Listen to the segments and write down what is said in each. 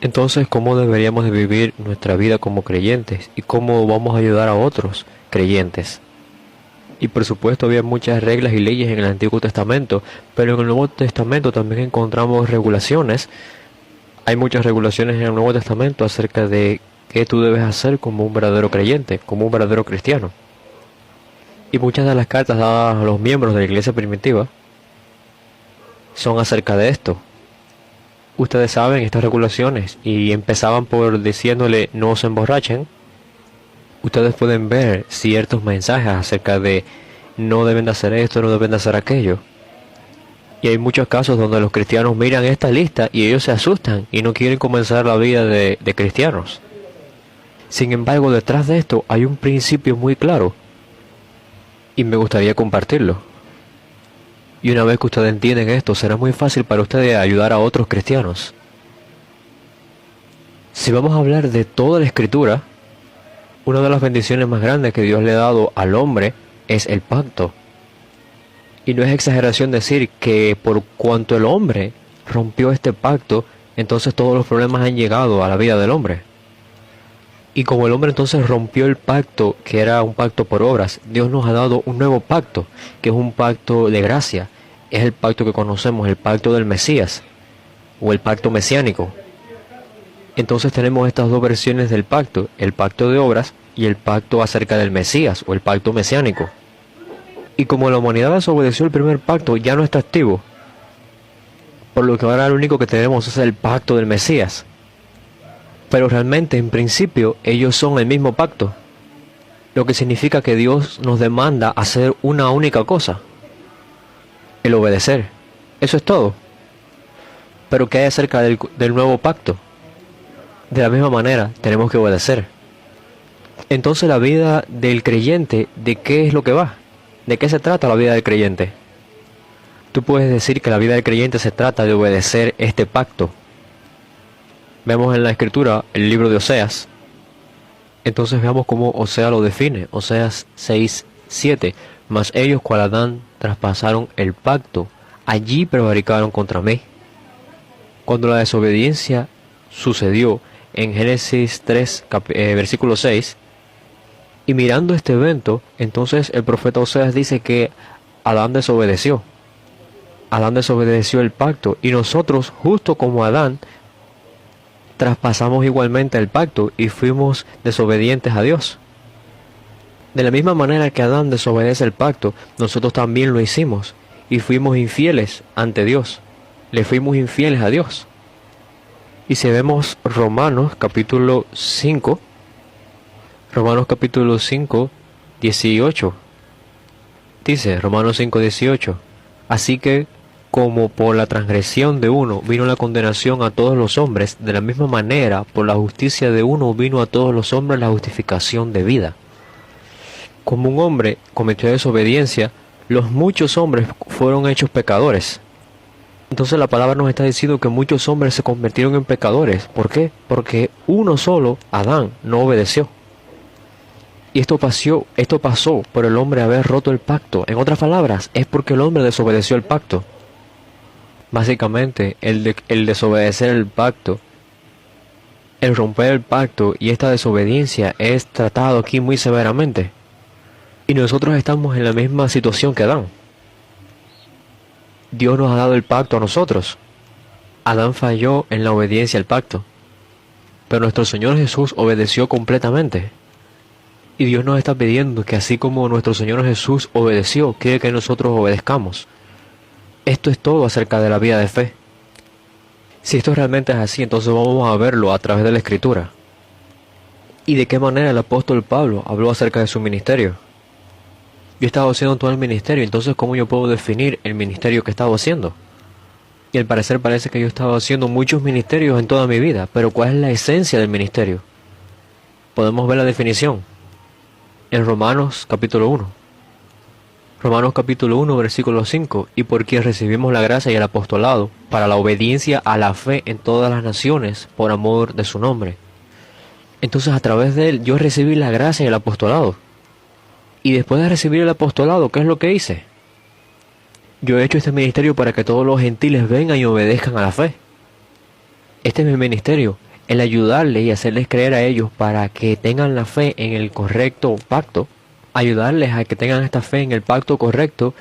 Entonces, ¿cómo deberíamos de vivir nuestra vida como creyentes? ¿Y cómo vamos a ayudar a otros creyentes? Y por supuesto había muchas reglas y leyes en el Antiguo Testamento, pero en el Nuevo Testamento también encontramos regulaciones. Hay muchas regulaciones en el Nuevo Testamento acerca de qué tú debes hacer como un verdadero creyente, como un verdadero cristiano. Y muchas de las cartas dadas a los miembros de la iglesia primitiva son acerca de esto. Ustedes saben estas regulaciones y empezaban por diciéndole no se emborrachen. Ustedes pueden ver ciertos mensajes acerca de no deben de hacer esto, no deben de hacer aquello. Y hay muchos casos donde los cristianos miran esta lista y ellos se asustan y no quieren comenzar la vida de cristianos. Sin embargo, detrás de esto hay un principio muy claro y me gustaría compartirlo. Y una vez que ustedes entienden esto, será muy fácil para ustedes ayudar a otros cristianos. Si vamos a hablar de toda la escritura, una de las bendiciones más grandes que Dios le ha dado al hombre es el pacto. Y no es exageración decir que por cuanto el hombre rompió este pacto, entonces todos los problemas han llegado a la vida del hombre. Y como el hombre entonces rompió el pacto, que era un pacto por obras, Dios nos ha dado un nuevo pacto, que es un pacto de gracia. Es el pacto que conocemos, el pacto del Mesías, o el pacto mesiánico. Entonces tenemos estas dos versiones del pacto, el pacto de obras y el pacto acerca del Mesías, o el pacto mesiánico. Y como la humanidad desobedeció el primer pacto, ya no está activo. Por lo que ahora lo único que tenemos es el pacto del Mesías. Pero realmente, en principio, ellos son el mismo pacto. Lo que significa que Dios nos demanda hacer una única cosa. El obedecer. Eso es todo. Pero ¿qué hay acerca del nuevo pacto? De la misma manera, tenemos que obedecer. Entonces la vida del creyente, ¿de qué es lo que va? ¿De qué se trata la vida del creyente? Tú puedes decir que la vida del creyente se trata de obedecer este pacto. Vemos en la escritura el libro de Oseas. Entonces veamos cómo Oseas lo define. Oseas 6:7. Mas ellos cual Adán traspasaron el pacto, allí prevaricaron contra mí. Cuando la desobediencia sucedió en Génesis 3, versículo 6, y mirando este evento, entonces el profeta Oseas dice que Adán desobedeció. Adán desobedeció el pacto y nosotros, justo como Adán, traspasamos igualmente el pacto y fuimos desobedientes a Dios. De la misma manera que Adán desobedece el pacto, nosotros también lo hicimos y fuimos infieles ante Dios. Le fuimos infieles a Dios. Y si vemos Romanos capítulo 5, 18, dice Romanos 5:18, así que como por la transgresión de uno vino la condenación a todos los hombres, de la misma manera por la justicia de uno vino a todos los hombres la justificación de vida. Como un hombre cometió desobediencia, los muchos hombres fueron hechos pecadores. Entonces la palabra nos está diciendo que muchos hombres se convirtieron en pecadores. ¿Por qué? Porque uno solo, Adán, no obedeció. Y esto pasó por el hombre haber roto el pacto. En otras palabras, es porque el hombre desobedeció el pacto. Básicamente, el desobedecer el pacto, el romper el pacto y esta desobediencia es tratado aquí muy severamente. Y nosotros estamos en la misma situación que Adán. Dios nos ha dado el pacto a nosotros. Adán falló en la obediencia al pacto, pero nuestro Señor Jesús obedeció completamente. Y Dios nos está pidiendo que así como nuestro Señor Jesús obedeció, quiere que nosotros obedezcamos. Esto es todo acerca de la vida de fe. Si esto realmente es así, entonces vamos a verlo a través de la Escritura. ¿Y de qué manera el apóstol Pablo habló acerca de su ministerio? Yo he estado haciendo todo el ministerio, entonces ¿cómo yo puedo definir el ministerio que he estado haciendo? Y al parecer parece que yo he estado haciendo muchos ministerios en toda mi vida, pero ¿cuál es la esencia del ministerio? Podemos ver la definición en Romanos capítulo 1. Romanos capítulo 1, versículo 5, y por quien recibimos la gracia y el apostolado, para la obediencia a la fe en todas las naciones, por amor de su nombre. Entonces a través de él yo recibí la gracia y el apostolado. Y después de recibir el apostolado, ¿qué es lo que hice? Yo he hecho este ministerio para que todos los gentiles vengan y obedezcan a la fe. Este es mi ministerio. el ayudarles y hacerles creer a ellos para que tengan la fe en el correcto pacto, ayudarles a que tengan esta fe en el pacto correcto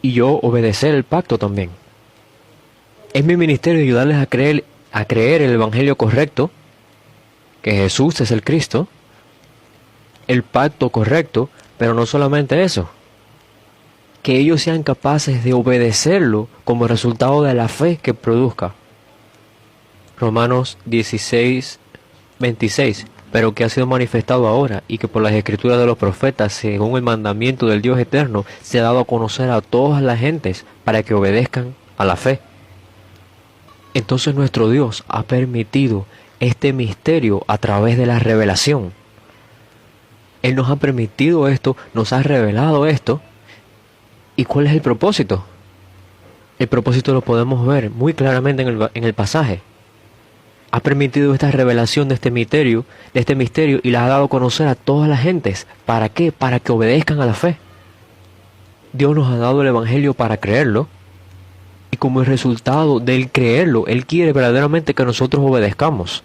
y yo obedecer el pacto también. Es mi ministerio ayudarles a creer el evangelio correcto, que Jesús es el Cristo, el pacto correcto, pero no solamente eso, que ellos sean capaces de obedecerlo como resultado de la fe que produzca. Romanos 16, 26, pero que ha sido manifestado ahora y que por las escrituras de los profetas, según el mandamiento del Dios eterno, se ha dado a conocer a todas las gentes para que obedezcan a la fe. Entonces nuestro Dios ha permitido este misterio a través de la revelación. Él nos ha permitido esto, nos ha revelado esto. ¿Y cuál es el propósito? El propósito lo podemos ver muy claramente en el pasaje. Ha permitido esta revelación de este misterio y la ha dado a conocer a todas las gentes. ¿Para qué? Para que obedezcan a la fe. Dios nos ha dado el evangelio para creerlo. Y como el resultado del creerlo, Él quiere verdaderamente que nosotros obedezcamos.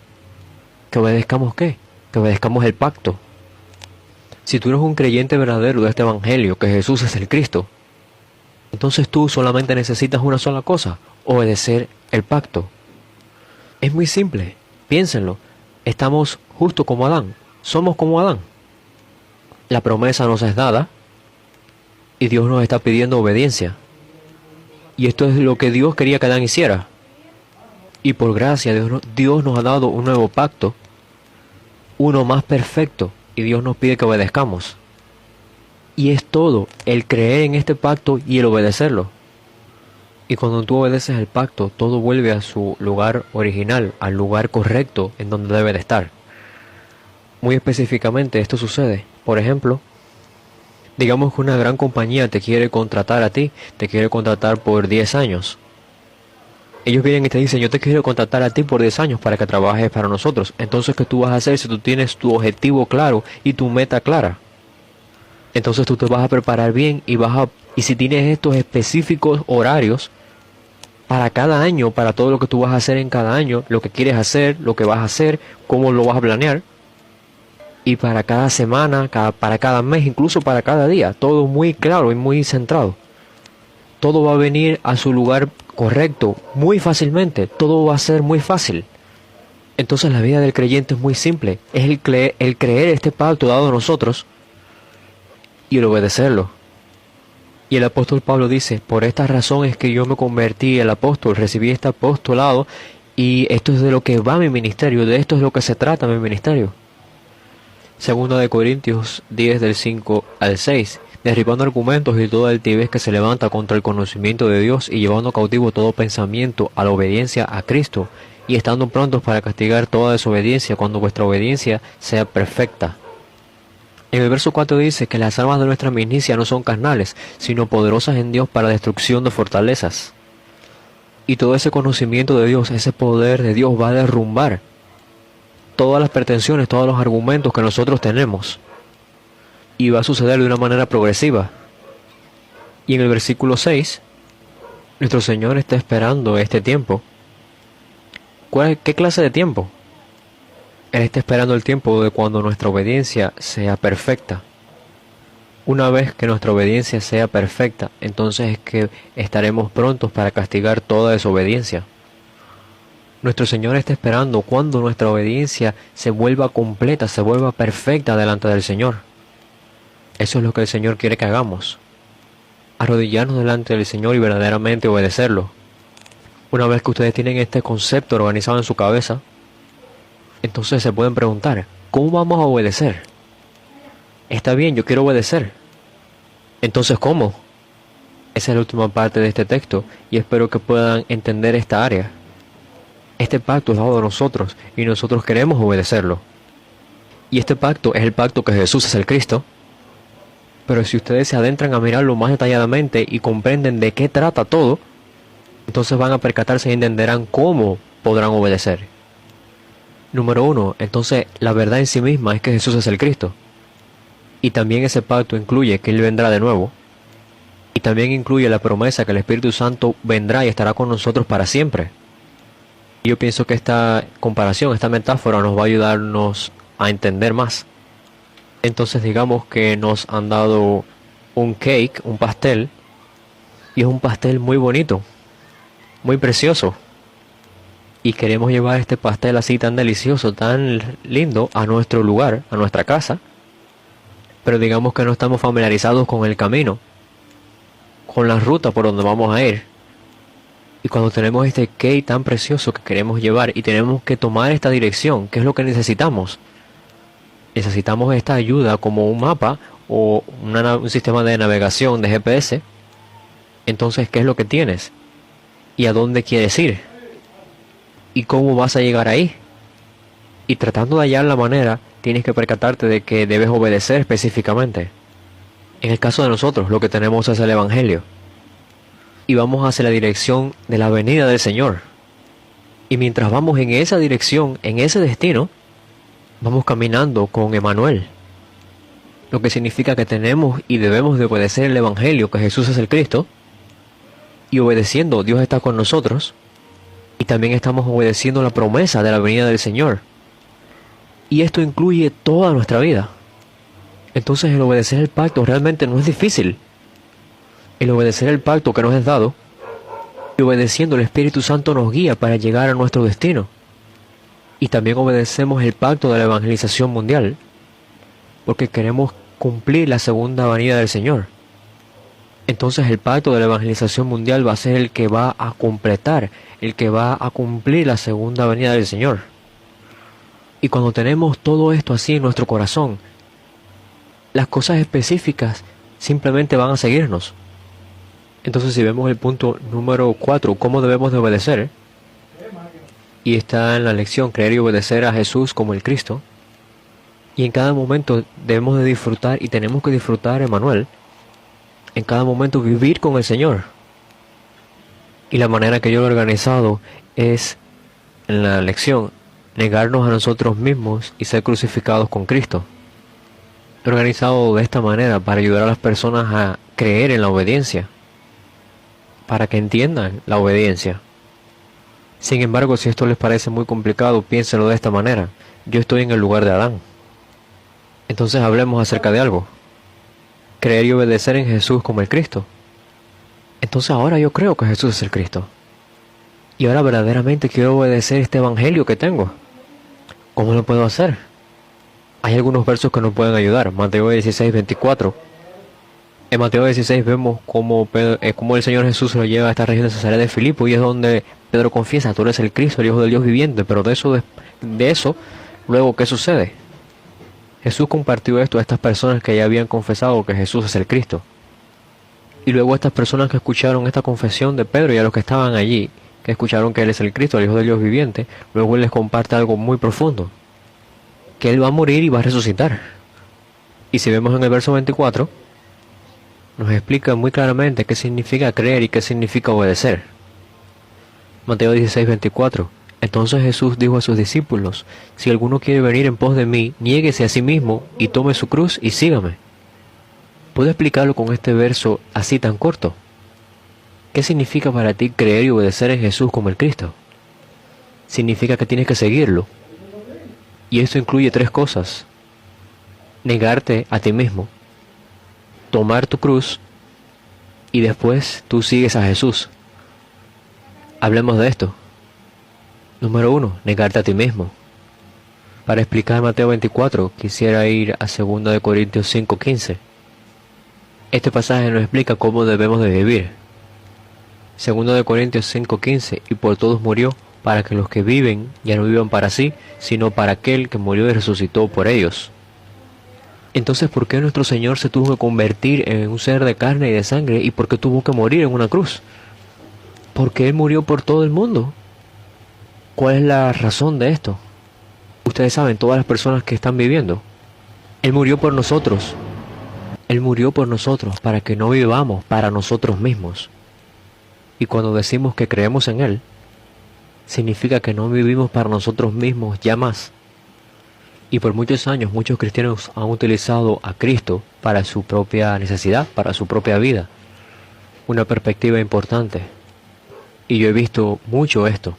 ¿Que obedezcamos qué? Que obedezcamos el pacto. Si tú eres un creyente verdadero de este evangelio, que Jesús es el Cristo, entonces tú solamente necesitas una sola cosa: obedecer el pacto. Es muy simple, piénsenlo. Estamos justo como Adán, somos como Adán. La promesa nos es dada y Dios nos está pidiendo obediencia. Y esto es lo que Dios quería que Adán hiciera. Y por gracia Dios nos ha dado un nuevo pacto, uno más perfecto, y Dios nos pide que obedezcamos. Y es todo, el creer en este pacto y el obedecerlo. Y cuando tú obedeces el pacto, todo vuelve a su lugar original, al lugar correcto en donde debe de estar. Muy específicamente esto sucede. Por ejemplo, digamos que una gran compañía te quiere contratar a ti, te quiere contratar por 10 años. Ellos vienen y te dicen: yo te quiero contratar a ti por 10 años para que trabajes para nosotros. Entonces, ¿qué tú vas a hacer si tú tienes tu objetivo claro y tu meta clara? Entonces tú te vas a preparar bien y si tienes estos específicos horarios para cada año, para todo lo que tú vas a hacer en cada año, lo que quieres hacer, lo que vas a hacer, cómo lo vas a planear, y para cada semana, para cada mes, incluso para cada día, todo muy claro y muy centrado. Todo va a venir a su lugar correcto, muy fácilmente, todo va a ser muy fácil. Entonces la vida del creyente es muy simple, es el creer este pacto dado a nosotros y el obedecerlo. Y el apóstol Pablo dice: por esta razón es que yo me convertí el apóstol, recibí este apostolado, y esto es de lo que va mi ministerio, de esto es lo que se trata mi ministerio. Segunda de Corintios 10 del 5 al 6, derribando argumentos y toda altivez que se levanta contra el conocimiento de Dios y llevando cautivo todo pensamiento a la obediencia a Cristo, y estando prontos para castigar toda desobediencia cuando vuestra obediencia sea perfecta. En el verso 4 dice que las armas de nuestra milicia no son carnales, sino poderosas en Dios para destrucción de fortalezas. Y todo ese conocimiento de Dios, ese poder de Dios va a derrumbar todas las pretensiones, todos los argumentos que nosotros tenemos. Y va a suceder de una manera progresiva. Y en el versículo 6, nuestro Señor está esperando este tiempo. ¿Qué clase de tiempo? Él está esperando el tiempo de cuando nuestra obediencia sea perfecta. Una vez que nuestra obediencia sea perfecta, entonces es que estaremos prontos para castigar toda desobediencia. Nuestro Señor está esperando cuando nuestra obediencia se vuelva completa, se vuelva perfecta delante del Señor. Eso es lo que el Señor quiere que hagamos. Arrodillarnos delante del Señor y verdaderamente obedecerlo. Una vez que ustedes tienen este concepto organizado en su cabeza, entonces se pueden preguntar: ¿cómo vamos a obedecer? Está bien, yo quiero obedecer. Entonces, ¿cómo? Esa es la última parte de este texto y espero que puedan entender esta área. Este pacto es dado a nosotros y nosotros queremos obedecerlo. Y este pacto es el pacto que Jesús es el Cristo. Pero si ustedes se adentran a mirarlo más detalladamente y comprenden de qué trata todo, entonces van a percatarse y entenderán cómo podrán obedecer. Número 1, entonces la verdad en sí misma es que Jesús es el Cristo. Y también ese pacto incluye que Él vendrá de nuevo. Y también incluye la promesa que el Espíritu Santo vendrá y estará con nosotros para siempre. Yo pienso que esta comparación, esta metáfora nos va a ayudarnos a entender más. Entonces digamos que nos han dado un cake, un pastel, y es un pastel muy bonito, muy precioso. Y queremos llevar este pastel así tan delicioso, tan lindo a nuestro lugar, a nuestra casa. Pero digamos que no estamos familiarizados con el camino, con la ruta por donde vamos a ir. Y cuando tenemos este cake tan precioso que queremos llevar y tenemos que tomar esta dirección, ¿qué es lo que necesitamos? Necesitamos esta ayuda como un mapa o un sistema de navegación de GPS. Entonces, ¿qué es lo que tienes? ¿Y a dónde quieres ir? ¿Y cómo vas a llegar ahí? Y tratando de hallar la manera, tienes que percatarte de que debes obedecer específicamente. En el caso de nosotros, lo que tenemos es el Evangelio. Y vamos hacia la dirección de la venida del Señor. Y mientras vamos en esa dirección, en ese destino, vamos caminando con Emmanuel. Lo que significa que tenemos y debemos de obedecer el Evangelio, que Jesús es el Cristo. Y obedeciendo, Dios está con nosotros. Y también estamos obedeciendo la promesa de la venida del Señor. Y esto incluye toda nuestra vida. Entonces el obedecer el pacto realmente no es difícil. El obedecer el pacto que nos es dado, y obedeciendo el Espíritu Santo nos guía para llegar a nuestro destino. Y también obedecemos el pacto de la evangelización mundial, porque queremos cumplir la segunda venida del Señor. Entonces el pacto de la evangelización mundial va a ser el que va a completar, el que va a cumplir la segunda venida del Señor. Y cuando tenemos todo esto así en nuestro corazón, las cosas específicas simplemente van a seguirnos. Entonces si vemos el punto número 4, ¿cómo debemos de obedecer? Y está en la lección, creer y obedecer a Jesús como el Cristo. Y en cada momento debemos de disfrutar y tenemos que disfrutar, Emmanuel. En cada momento vivir con el Señor. Y la manera que yo lo he organizado es, en la lección, negarnos a nosotros mismos y ser crucificados con Cristo. Lo he organizado de esta manera para ayudar a las personas a creer en la obediencia, para que entiendan la obediencia. Sin embargo, si esto les parece muy complicado, piénsenlo de esta manera. Yo estoy en el lugar de Adán. Entonces hablemos acerca de algo. Creer y obedecer en Jesús como el Cristo. Entonces ahora yo creo que Jesús es el Cristo. Y ahora verdaderamente quiero obedecer este evangelio que tengo. ¿Cómo lo puedo hacer? Hay algunos versos que nos pueden ayudar. Mateo 16, 24. En Mateo 16 vemos cómo el Señor Jesús se lo lleva a esta región de Cesarea de Filipo, y es donde Pedro confiesa: tú eres el Cristo, el Hijo del Dios viviente. Pero de eso, luego, ¿qué sucede? Jesús compartió esto a estas personas que ya habían confesado que Jesús es el Cristo. Y luego estas personas que escucharon esta confesión de Pedro y a los que estaban allí, que escucharon que Él es el Cristo, el Hijo del Dios viviente, luego Él les comparte algo muy profundo: que Él va a morir y va a resucitar. Y si vemos en el verso 24, nos explica muy claramente qué significa creer y qué significa obedecer. Mateo 16, 24. Entonces Jesús dijo a sus discípulos: si alguno quiere venir en pos de mí, niéguese a sí mismo y tome su cruz y sígame. ¿Puedo explicarlo con este verso así tan corto? ¿Qué significa para ti creer y obedecer en Jesús como el Cristo? Significa que tienes que seguirlo. Y esto incluye 3 cosas: negarte a ti mismo, tomar tu cruz, y después tú sigues a Jesús. Hablemos de esto. Número 1, negarte a ti mismo. Para explicar Mateo 24, quisiera ir a 2 Corintios 5:15. Este pasaje nos explica cómo debemos de vivir. 2 Corintios 5:15, y por todos murió, para que los que viven ya no vivan para sí, sino para aquel que murió y resucitó por ellos. Entonces, ¿por qué nuestro Señor se tuvo que convertir en un ser de carne y de sangre? ¿Y por qué tuvo que morir en una cruz? Porque Él murió por todo el mundo. ¿Cuál es la razón de esto? Ustedes saben, todas las personas que están viviendo. Él murió por nosotros. Él murió por nosotros para que no vivamos para nosotros mismos. Y cuando decimos que creemos en Él, significa que no vivimos para nosotros mismos ya más. Y por muchos años muchos cristianos han utilizado a Cristo para su propia necesidad, para su propia vida. Una perspectiva importante. Y yo he visto mucho esto.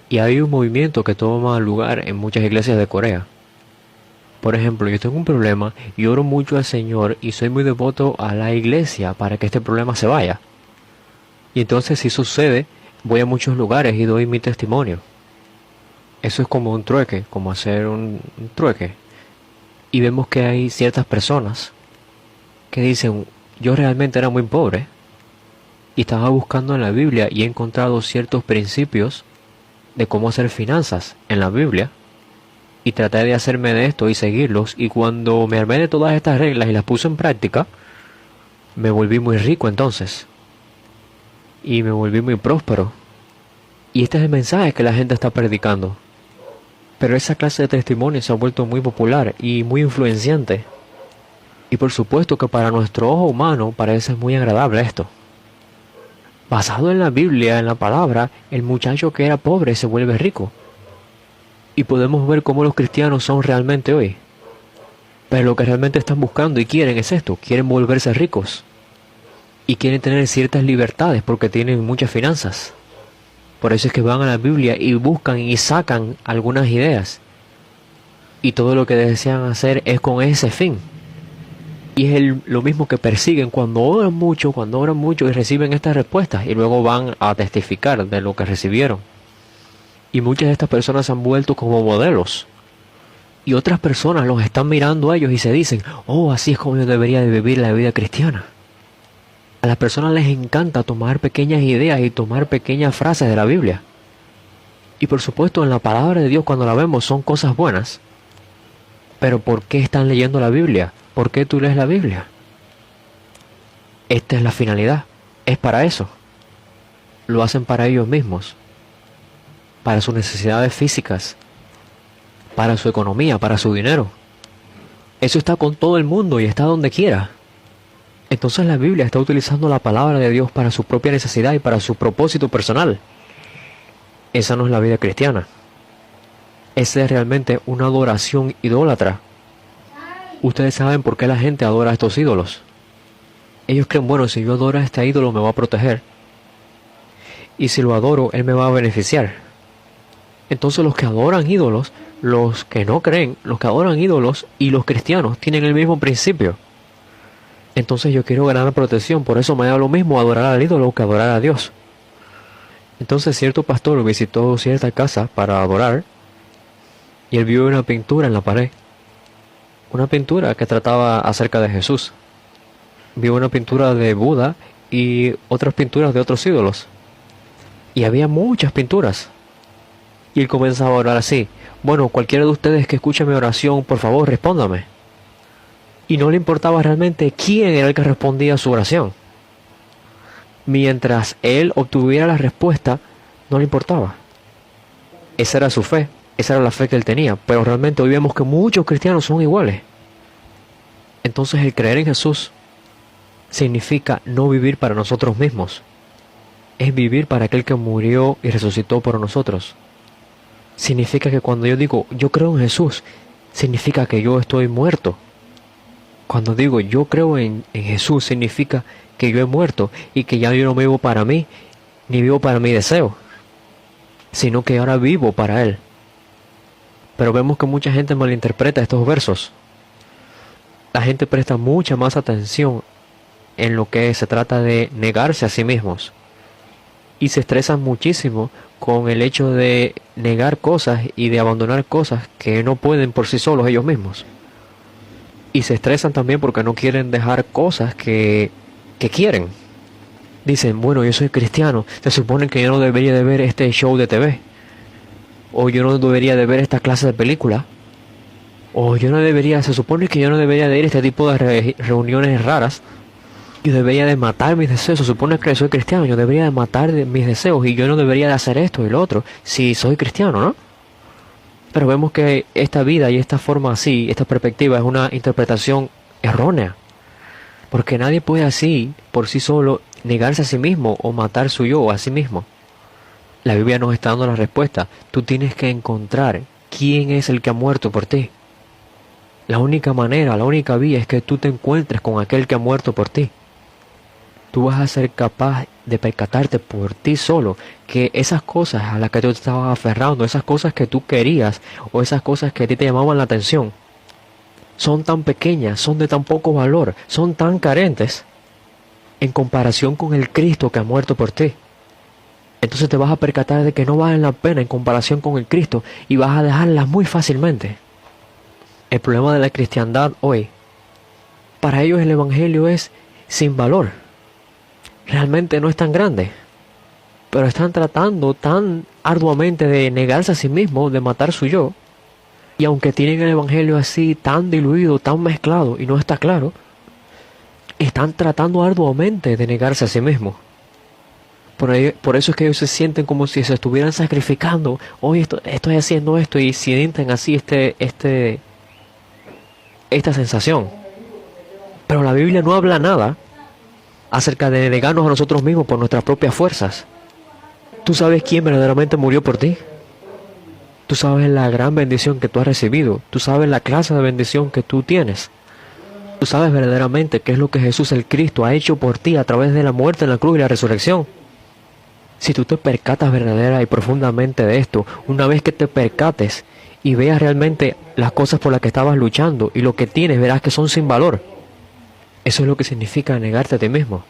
Y hay un movimiento que toma lugar en muchas iglesias de Corea. Por ejemplo, yo tengo un problema y oro mucho al Señor y soy muy devoto a la iglesia para que este problema se vaya. Y entonces si sucede, voy a muchos lugares y doy mi testimonio. Eso es como un trueque, como hacer un trueque. Y vemos que hay ciertas personas que dicen, yo realmente era muy pobre y estaba buscando en la Biblia y he encontrado ciertos principios de cómo hacer finanzas en la Biblia y traté de hacerme de esto y seguirlos, y cuando me armé de todas estas reglas y las puse en práctica, me volví muy rico entonces y me volví muy próspero. Y este es el mensaje que la gente está predicando. Pero esa clase de testimonio se ha vuelto muy popular y muy influenciante. Y por supuesto que para nuestro ojo humano parece muy agradable esto. Basado en la Biblia, en la palabra, el muchacho que era pobre se vuelve rico. Y podemos ver cómo los cristianos son realmente hoy. Pero lo que realmente están buscando y quieren es esto, quieren volverse ricos. Y quieren tener ciertas libertades porque tienen muchas finanzas. Por eso es que van a la Biblia y buscan y sacan algunas ideas. Y todo lo que desean hacer es con ese fin. Y es lo mismo que persiguen cuando oran mucho y reciben estas respuestas. Y luego van a testificar de lo que recibieron. Y muchas de estas personas se han vuelto como modelos. Y otras personas los están mirando a ellos y se dicen, oh, así es como yo debería de vivir la vida cristiana. A las personas les encanta tomar pequeñas ideas y tomar pequeñas frases de la Biblia. Y por supuesto en la palabra de Dios cuando la vemos son cosas buenas. Pero ¿por qué están leyendo la Biblia? ¿Por qué tú lees la Biblia? Esta es la finalidad. Es para eso. Lo hacen para ellos mismos. Para sus necesidades físicas. Para su economía, para su dinero. Eso está con todo el mundo y está donde quiera. Entonces la Biblia está utilizando la palabra de Dios para su propia necesidad y para su propósito personal. Esa no es la vida cristiana. Esa es realmente una adoración idólatra. Ustedes saben por qué la gente adora a estos ídolos. Ellos creen, bueno, si yo adoro a este ídolo me va a proteger. Y si lo adoro, él me va a beneficiar. Entonces los que adoran ídolos, los que no creen, los que adoran ídolos y los cristianos tienen el mismo principio. Entonces yo quiero ganar protección, por eso me da lo mismo adorar al ídolo que adorar a Dios. Entonces cierto pastor visitó cierta casa para adorar y él vio una pintura en la pared. Una pintura que trataba acerca de Jesús. Vio una pintura de Buda y otras pinturas de otros ídolos. Y había muchas pinturas. Y él comenzaba a orar así. Bueno, cualquiera de ustedes que escuche mi oración, por favor, respóndame. Y no le importaba realmente quién era el que respondía a su oración. Mientras él obtuviera la respuesta, no le importaba. Esa era su fe, esa era la fe que él tenía. Pero realmente hoy vemos que muchos cristianos son iguales. Entonces el creer en Jesús significa no vivir para nosotros mismos. Es vivir para aquel que murió y resucitó por nosotros. Significa que cuando yo digo yo creo en Jesús, significa que yo estoy muerto. Cuando digo yo creo en Jesús, significa que yo he muerto y que ya yo no vivo para mí, ni vivo para mi deseo, sino que ahora vivo para Él. Pero vemos que mucha gente malinterpreta estos versos. La gente presta mucha más atención en lo que se trata de negarse a sí mismos. Y se estresan muchísimo con el hecho de negar cosas y de abandonar cosas que no pueden por sí solos ellos mismos. Y se estresan también porque no quieren dejar cosas que quieren. Dicen, bueno, yo soy cristiano, se supone que yo no debería de ver este show de TV. O yo no debería de ver esta clase de película. O yo no debería, se supone que yo no debería de ir a este tipo de reuniones raras. Yo debería de matar mis deseos, se supone que soy cristiano, yo debería de matar mis deseos y yo no debería de hacer esto y lo otro, si soy cristiano, ¿no? Pero vemos que esta vida y esta forma así, esta perspectiva es una interpretación errónea. Porque nadie puede así, por sí solo, negarse a sí mismo o matar su yo a sí mismo. La Biblia nos está dando la respuesta. Tú tienes que encontrar quién es el que ha muerto por ti. La única manera, la única vía es que tú te encuentres con aquel que ha muerto por ti. Tú vas a ser capaz de percatarte por ti solo que esas cosas a las que tú te estabas aferrando, esas cosas que tú querías o esas cosas que a ti te llamaban la atención, son tan pequeñas, son de tan poco valor, son tan carentes en comparación con el Cristo que ha muerto por ti. Entonces te vas a percatar de que no valen la pena en comparación con el Cristo y vas a dejarlas muy fácilmente. El problema de la cristiandad hoy, para ellos el Evangelio es sin valor. Realmente no es tan grande, pero están tratando tan arduamente de negarse a sí mismos, de matar su yo, y aunque tienen el Evangelio así tan diluido, tan mezclado y no está claro, están tratando arduamente de negarse a sí mismos. Por eso es que ellos se sienten como si se estuvieran sacrificando. Hoy estoy haciendo esto y sienten así esta sensación. Pero la Biblia no habla nada acerca de negarnos a nosotros mismos por nuestras propias fuerzas. ¿Tú sabes quién verdaderamente murió por ti? Tú sabes la gran bendición que tú has recibido. Tú sabes la clase de bendición que tú tienes. Tú sabes verdaderamente qué es lo que Jesús el Cristo ha hecho por ti a través de la muerte en la cruz y la resurrección. Si tú te percatas verdadera y profundamente de esto, una vez que te percates y veas realmente las cosas por las que estabas luchando y lo que tienes, verás que son sin valor. Eso es lo que significa negarte a ti mismo.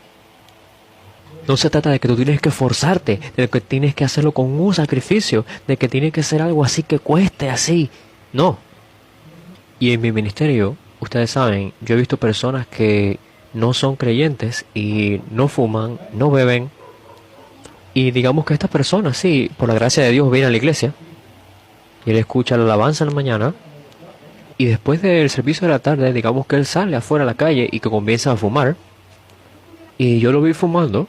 No se trata de que tú tienes que forzarte, de que tienes que hacerlo con un sacrificio, de que tiene que ser algo así que cueste así. No. Y en mi ministerio, ustedes saben, yo he visto personas que no son creyentes y no fuman, no beben. Y digamos que estas personas, sí, por la gracia de Dios, viene a la iglesia y él escucha la alabanza en la mañana y después del servicio de la tarde, digamos que él sale afuera a la calle y que comienza a fumar y yo lo vi fumando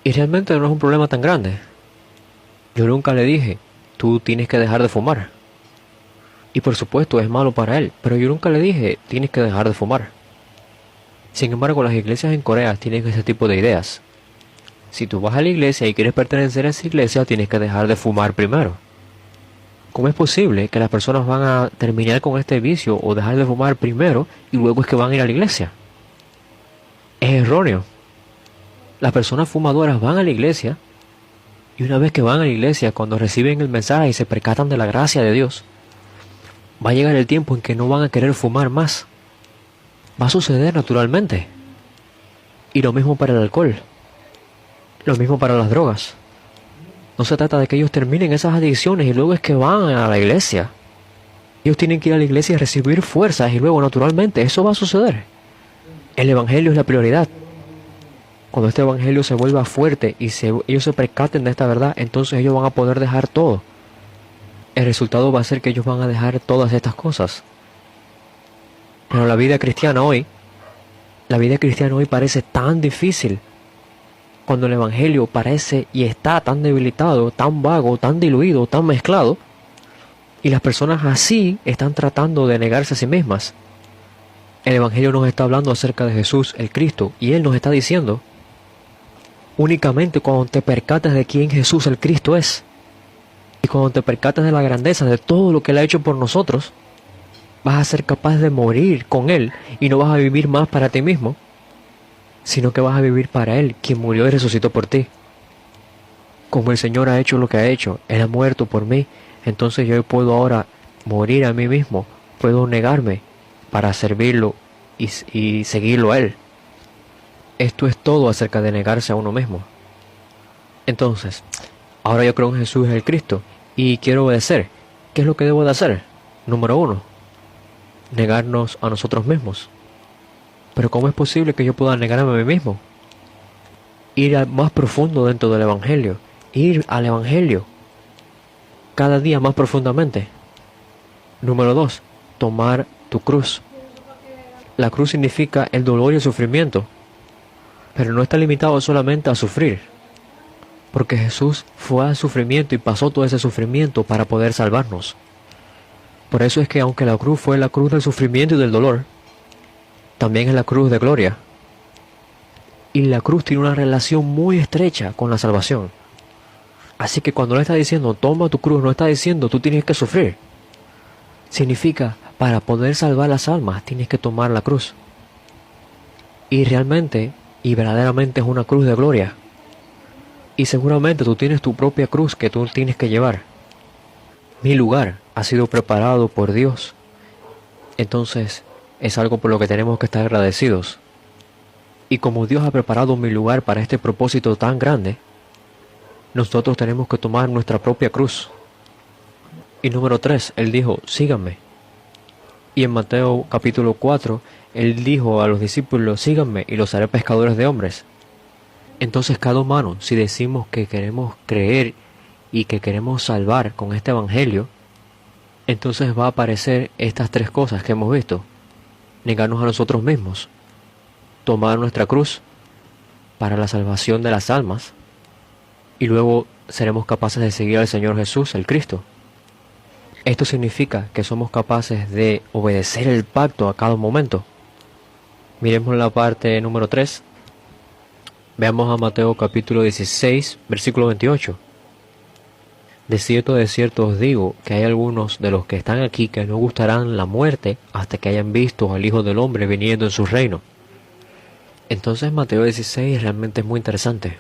y realmente no es un problema tan grande. Yo nunca le dije, tú tienes que dejar de fumar. Y por supuesto es malo para él, pero yo nunca le dije, tienes que dejar de fumar. Sin embargo, las iglesias en Corea tienen ese tipo de ideas. Si tú vas a la iglesia y quieres pertenecer a esa iglesia, tienes que dejar de fumar primero. ¿Cómo es posible que las personas van a terminar con este vicio o dejar de fumar primero y luego es que van a ir a la iglesia? Es erróneo. Las personas fumadoras van a la iglesia y una vez que van a la iglesia, cuando reciben el mensaje y se percatan de la gracia de Dios, va a llegar el tiempo en que no van a querer fumar más. Va a suceder naturalmente. Y lo mismo para el alcohol. Lo mismo para las drogas. No se trata de que ellos terminen esas adicciones y luego es que van a la iglesia. Ellos tienen que ir a la iglesia y recibir fuerzas y luego naturalmente eso va a suceder. El Evangelio es la prioridad. Cuando este Evangelio se vuelva fuerte y ellos se percaten de esta verdad, entonces ellos van a poder dejar todo. El resultado va a ser que ellos van a dejar todas estas cosas. Pero la vida cristiana hoy parece tan difícil. Cuando el Evangelio parece y está tan debilitado, tan vago, tan diluido, tan mezclado, y las personas así están tratando de negarse a sí mismas. El Evangelio nos está hablando acerca de Jesús, el Cristo, y Él nos está diciendo, únicamente cuando te percatas de quién Jesús el Cristo es, y cuando te percatas de la grandeza de todo lo que Él ha hecho por nosotros, vas a ser capaz de morir con Él y no vas a vivir más para ti mismo, sino que vas a vivir para Él, quien murió y resucitó por ti. Como el Señor ha hecho lo que ha hecho, Él ha muerto por mí, entonces yo puedo ahora morir a mí mismo, puedo negarme para servirlo y seguirlo a Él. Esto es todo acerca de negarse a uno mismo. Entonces, ahora yo creo en Jesús el Cristo y quiero obedecer. ¿Qué es lo que debo de hacer? Número 1, negarnos a nosotros mismos. Pero ¿cómo es posible que yo pueda negarme a mí mismo? Ir más profundo dentro del Evangelio. Ir al Evangelio. Cada día más profundamente. Número 2, tomar tu cruz. La cruz significa el dolor y el sufrimiento. Pero no está limitado solamente a sufrir. Porque Jesús fue al sufrimiento y pasó todo ese sufrimiento para poder salvarnos. Por eso es que aunque la cruz fue la cruz del sufrimiento y del dolor, también es la cruz de gloria. Y la cruz tiene una relación muy estrecha con la salvación. Así que cuando le está diciendo, toma tu cruz, no está diciendo, tú tienes que sufrir. Significa, para poder salvar las almas, tienes que tomar la cruz. Y realmente, y verdaderamente es una cruz de gloria. Y seguramente tú tienes tu propia cruz que tú tienes que llevar. Mi lugar ha sido preparado por Dios. Entonces es algo por lo que tenemos que estar agradecidos. Y como Dios ha preparado mi lugar para este propósito tan grande, nosotros tenemos que tomar nuestra propia cruz. Y número 3, Él dijo, síganme. Y en Mateo capítulo 4, Él dijo a los discípulos, síganme y los haré pescadores de hombres. Entonces cada humano, si decimos que queremos creer y que queremos salvar con este evangelio, entonces va a aparecer estas 3 cosas que hemos visto. Negarnos a nosotros mismos, tomar nuestra cruz para la salvación de las almas, y luego seremos capaces de seguir al Señor Jesús, el Cristo. Esto significa que somos capaces de obedecer el pacto a cada momento. Miremos la parte número 3. Veamos a Mateo capítulo 16, versículo 28. De cierto os digo que hay algunos de los que están aquí que no gustarán la muerte hasta que hayan visto al Hijo del Hombre viniendo en su reino. Entonces Mateo 16 realmente es muy interesante.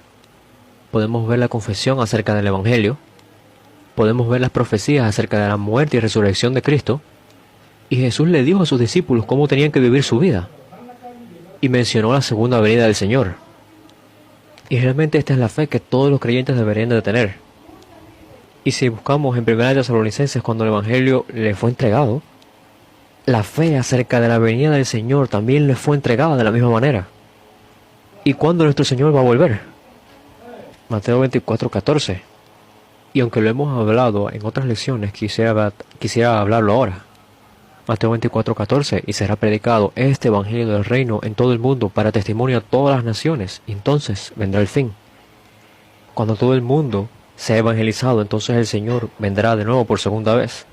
Podemos ver la confesión acerca del Evangelio, podemos ver las profecías acerca de la muerte y resurrección de Cristo, y Jesús le dijo a sus discípulos cómo tenían que vivir su vida, y mencionó la segunda venida del Señor. Y realmente esta es la fe que todos los creyentes deberían de tener. Y si buscamos en 1 Tesalonicenses, cuando el Evangelio le fue entregado, la fe acerca de la venida del Señor también le fue entregada de la misma manera. ¿Y cuándo nuestro Señor va a volver? Mateo 24:14. Y aunque lo hemos hablado en otras lecciones, quisiera hablarlo ahora. Mateo 24:14. Y será predicado este Evangelio del reino en todo el mundo para testimonio a todas las naciones, y entonces vendrá el fin. Cuando todo el mundo sea evangelizado, entonces el Señor vendrá de nuevo por segunda vez.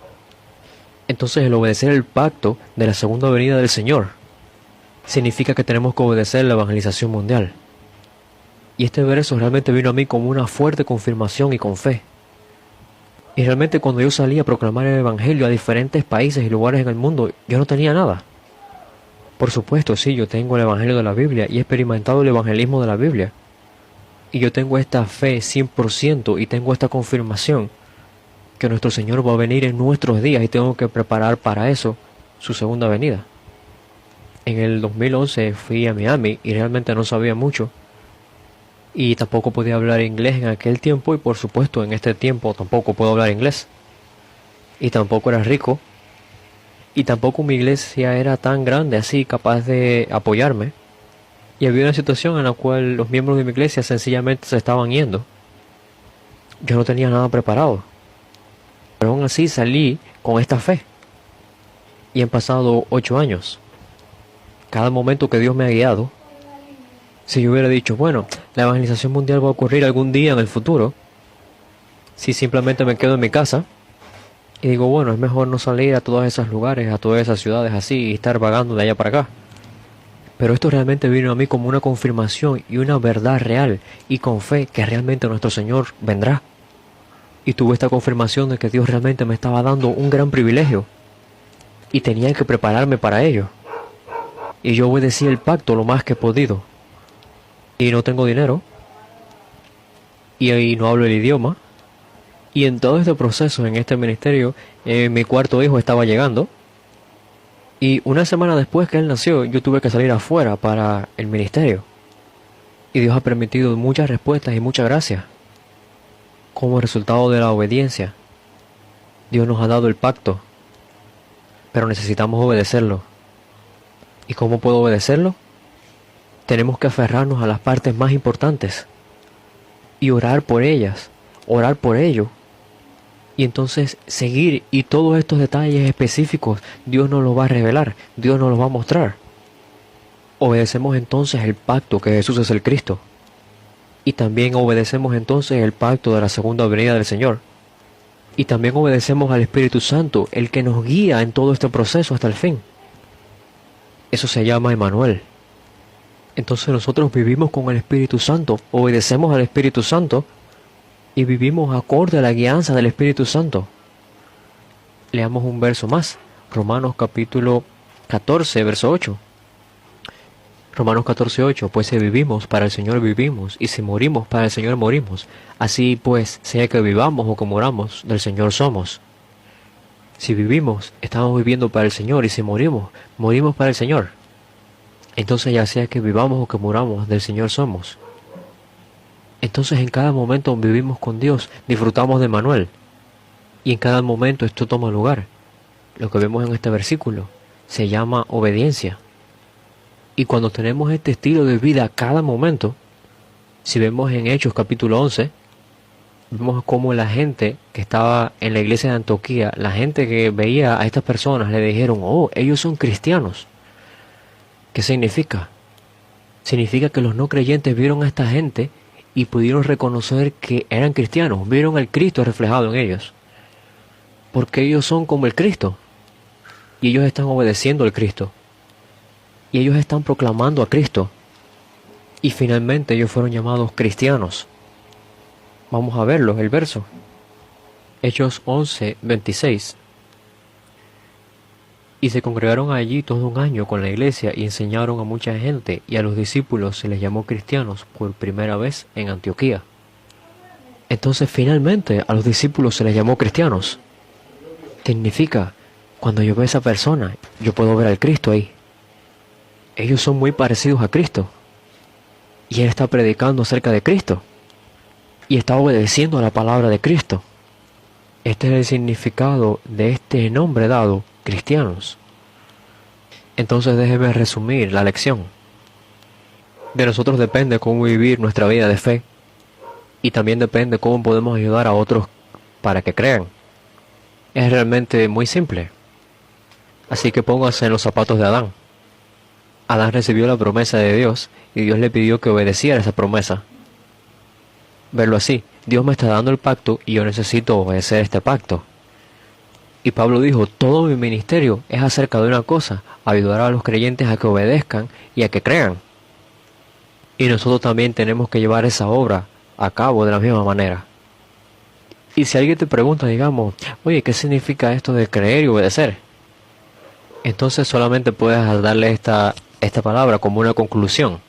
Entonces el obedecer el pacto de la segunda venida del Señor significa que tenemos que obedecer la evangelización mundial. Y este verso realmente vino a mí como una fuerte confirmación y con fe. Y realmente cuando yo salí a proclamar el Evangelio a diferentes países y lugares en el mundo, yo no tenía nada. Por supuesto, sí, yo tengo el Evangelio de la Biblia y he experimentado el evangelismo de la Biblia. Y yo tengo esta fe 100% y tengo esta confirmación que nuestro Señor va a venir en nuestros días y tengo que preparar para eso su segunda venida. En el 2011 fui a Miami y realmente no sabía mucho. Y tampoco podía hablar inglés en aquel tiempo y por supuesto en este tiempo tampoco puedo hablar inglés. Y tampoco era rico. Y tampoco mi iglesia era tan grande así capaz de apoyarme. Y había una situación en la cual los miembros de mi iglesia sencillamente se estaban yendo. Yo no tenía nada preparado. Pero aún así salí con esta fe. Y han pasado 8 años. Cada momento que Dios me ha guiado, si yo hubiera dicho, bueno, la evangelización mundial va a ocurrir algún día en el futuro, si simplemente me quedo en mi casa y digo, bueno, es mejor no salir a todos esos lugares, a todas esas ciudades así y estar vagando de allá para acá. Pero esto realmente vino a mí como una confirmación y una verdad real y con fe que realmente nuestro Señor vendrá. Y tuve esta confirmación de que Dios realmente me estaba dando un gran privilegio y tenía que prepararme para ello. Y yo obedecí el pacto lo más que he podido. Y no tengo dinero. Y no hablo el idioma. Y en todo este proceso, en este ministerio, mi cuarto hijo estaba llegando. Y una semana después que él nació, yo tuve que salir afuera para el ministerio. Y Dios ha permitido muchas respuestas y mucha gracia. Como resultado de la obediencia, Dios nos ha dado el pacto. Pero necesitamos obedecerlo. ¿Y cómo puedo obedecerlo? Tenemos que aferrarnos a las partes más importantes y orar por ellas, orar por ello. Y entonces seguir, y todos estos detalles específicos Dios nos los va a revelar, Dios nos los va a mostrar. Obedecemos entonces el pacto que Jesús es el Cristo. Y también obedecemos entonces el pacto de la segunda venida del Señor. Y también obedecemos al Espíritu Santo, el que nos guía en todo este proceso hasta el fin. Eso se llama Emmanuel. Entonces nosotros vivimos con el Espíritu Santo, obedecemos al Espíritu Santo y vivimos acorde a la guianza del Espíritu Santo. Leamos un verso más, Romanos capítulo 14, verso 8. Romanos 14:8, pues si vivimos, para el Señor vivimos, y si morimos, para el Señor morimos. Así pues, sea que vivamos o que moramos, del Señor somos. Si vivimos, estamos viviendo para el Señor, y si morimos, morimos para el Señor. Entonces ya sea que vivamos o que moramos, del Señor somos. Entonces en cada momento vivimos con Dios, disfrutamos de Manuel. Y en cada momento esto toma lugar. Lo que vemos en este versículo se llama obediencia. Y cuando tenemos este estilo de vida a cada momento, si vemos en Hechos capítulo 11, vemos cómo la gente que estaba en la iglesia de Antioquía, la gente que veía a estas personas, le dijeron, oh, ellos son cristianos. ¿Qué significa? Significa que los no creyentes vieron a esta gente y pudieron reconocer que eran cristianos, vieron al Cristo reflejado en ellos. Porque ellos son como el Cristo. Y ellos están obedeciendo al Cristo. Y ellos están proclamando a Cristo. Y finalmente ellos fueron llamados cristianos. Vamos a verlo, el verso. Hechos 11:26. Y se congregaron allí todo un año con la iglesia y enseñaron a mucha gente, y a los discípulos se les llamó cristianos por primera vez en Antioquía. Entonces finalmente a los discípulos se les llamó cristianos. Significa, cuando yo veo a esa persona, yo puedo ver al Cristo ahí. Ellos son muy parecidos a Cristo. Y Él está predicando acerca de Cristo. Y está obedeciendo a la palabra de Cristo. Este es el significado de este nombre dado, cristianos. Entonces déjeme resumir la lección. De nosotros depende cómo vivir nuestra vida de fe. Y también depende cómo podemos ayudar a otros para que crean. Es realmente muy simple. Así que póngase en los zapatos de Adán. Adán recibió la promesa de Dios y Dios le pidió que obedeciera esa promesa. Verlo así, Dios me está dando el pacto y yo necesito obedecer este pacto. Y Pablo dijo, todo mi ministerio es acerca de una cosa, ayudar a los creyentes a que obedezcan y a que crean. Y nosotros también tenemos que llevar esa obra a cabo de la misma manera. Y si alguien te pregunta, digamos, oye, ¿qué significa esto de creer y obedecer? Entonces solamente puedes darle esta palabra como una conclusión.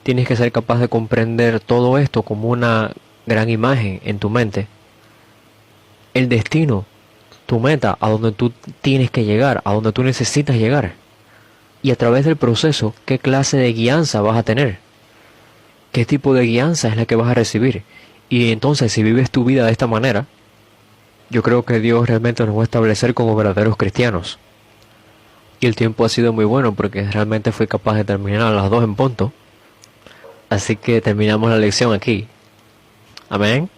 Tienes que ser capaz de comprender todo esto como una gran imagen en tu mente. El destino, tu meta, a donde tú tienes que llegar, a donde tú necesitas llegar. Y a través del proceso, ¿qué clase de guianza vas a tener? ¿Qué tipo de guianza es la que vas a recibir? Y entonces, si vives tu vida de esta manera, yo creo que Dios realmente nos va a establecer como verdaderos cristianos. Y el tiempo ha sido muy bueno porque realmente fui capaz de terminar a las 2 en punto. Así que terminamos la lección aquí. Amén.